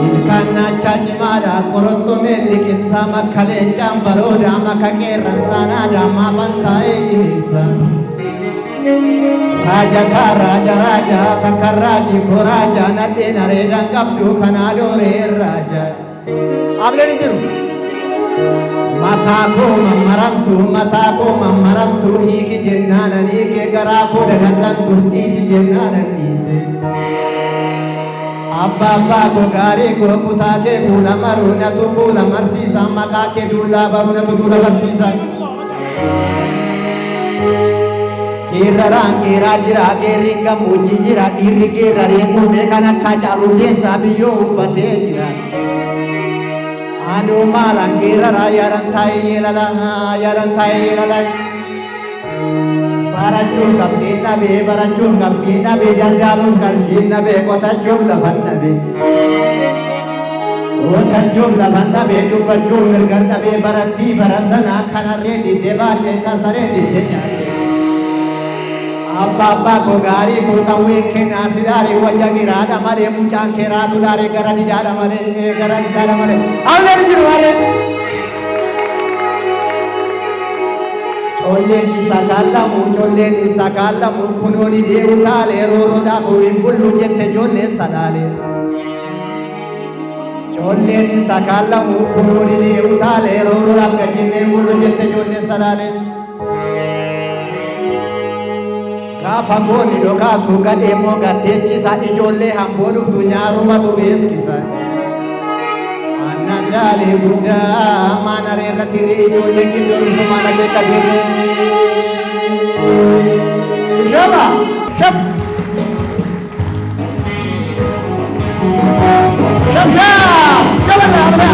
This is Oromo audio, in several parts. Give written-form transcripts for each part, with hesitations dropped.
Ilkana chachimada koroto melikin sama kale jambaro dama kakeran sana dama bantai insa. Raja ka raja raja takaraji ko raja nade nare dangabdu kanado re raja. Agle ni jiru. Mata ko mamarantu hiki jennana ni ke garako dagallan tusti jennana ni se. Abba ko gare ko kutate kula maruna tu kula marsi sama kake dula baruna tu dula marsisa. Kirarangi rajira keringa mujijira irige rarengu dekana kacalu desa biyo upate jira. Anu malang kira yaran thai lala barajul kapina be janjalun kalsina be kota jumla banna be kota jumla banna be duba jumla ganda be barati barasana kana redi debate kasare di denyare abba ko gari ko tawe kena sidari wajagi rada mare mucang kera tu dare garani dara mare alle jirwale cholle ni sakalla mu kunoni deutale roro da ko impullu jette jolle salale cholle ni sakalla mu kunoni deutale roro da ko impullu jette jolle salale Kafa boni doka suga demo gatechi sa ijolle hambonu tunyaru matu beskisa anandale buddha manare ratiri ijolle kidoru mana jeka gere jaba shab jaba na apa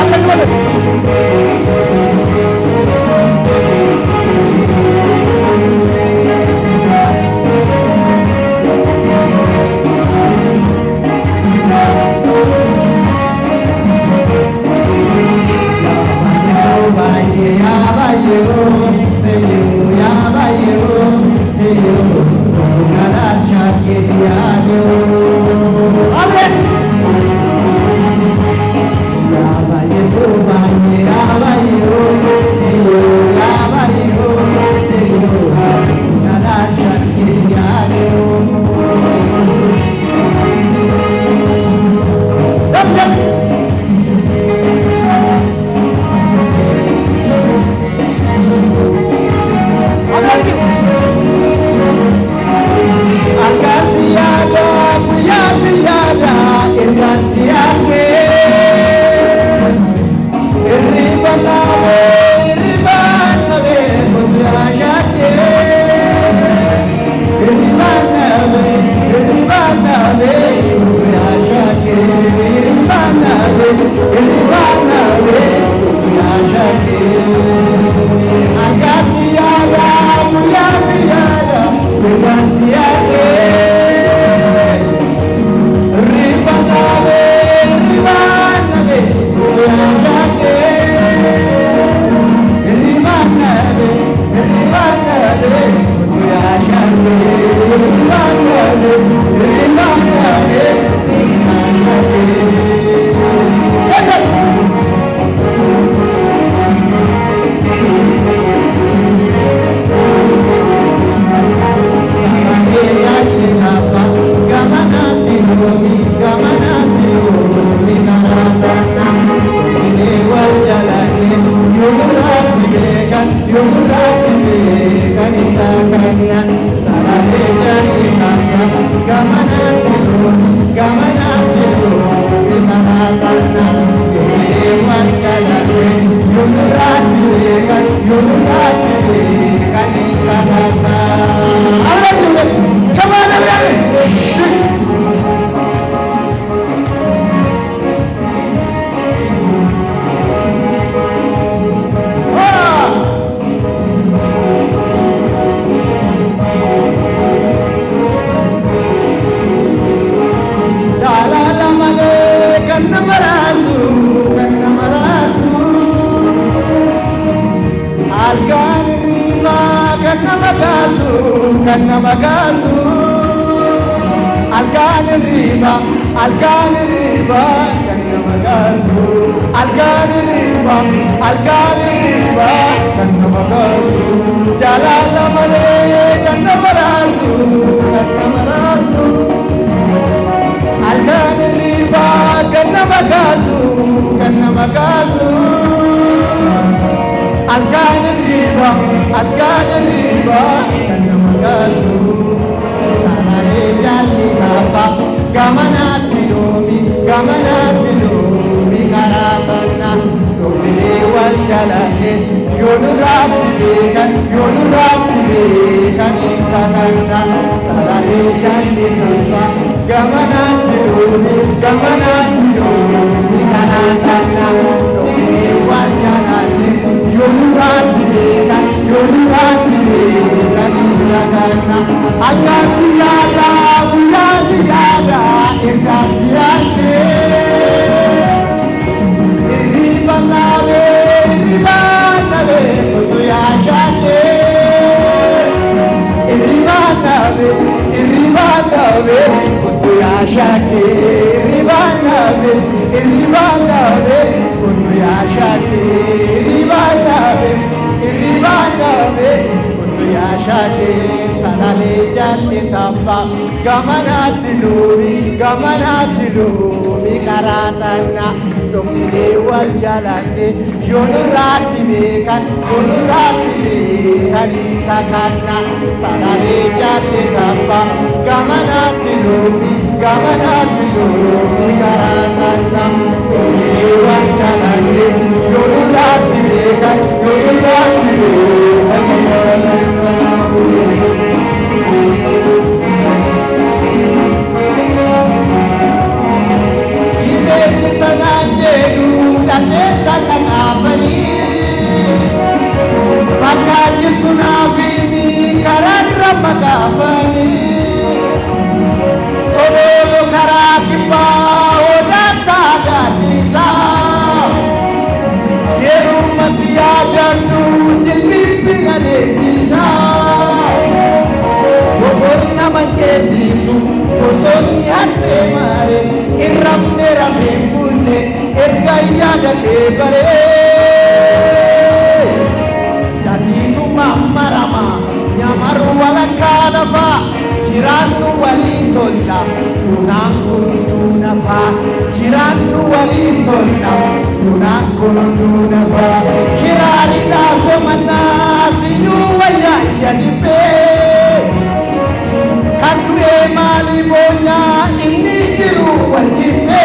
Alkan riba, bagasu algani riba kanna bagasu jalala male kanna barasu algani riba kanna bagasu algani riba kanna bagasu salare jalli baba gamanat bilomi karatana doksini wal jalane yonurat bekan ikakana salare jalli baba gamanat bilomi karatana doksini wal jalane yonurat bekan ikakana Allah siyada buyada irkasiyate iribanabe kutuyashate iribanabe kutuyashate iribanabe kutuyashate iribanabe kutuyashate salale jatti tappa gamanatti lumi karatana doksine wal jalane yonurati bekan ikakana salale jatti tappa gamanatti lumi karatana doksine wal jalane yonurati bekan Jaditu mamarama nyamaru walakala ba jirannu walitolla tunangurunduna ba jirannu walitolla tunangurunduna ba kirari da somana siyu waya yadipe kadure mali bonya inni jiru wajipe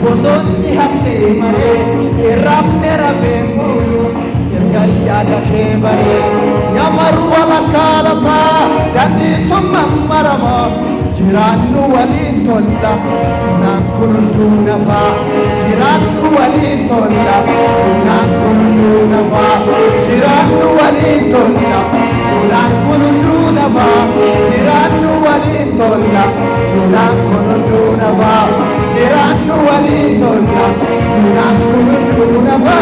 Bosonni hafte mare ramne rabengulu irgaya dakhe bare yamaru wala kalapa dandi thumma marama jirannu walin tolla nakundu nafa jirannu walin tolla nakundu nafa jirannu walin tolla nakundu nafa jirannu walin tolla nakundu nafa jirannu walitolla nakundu nafa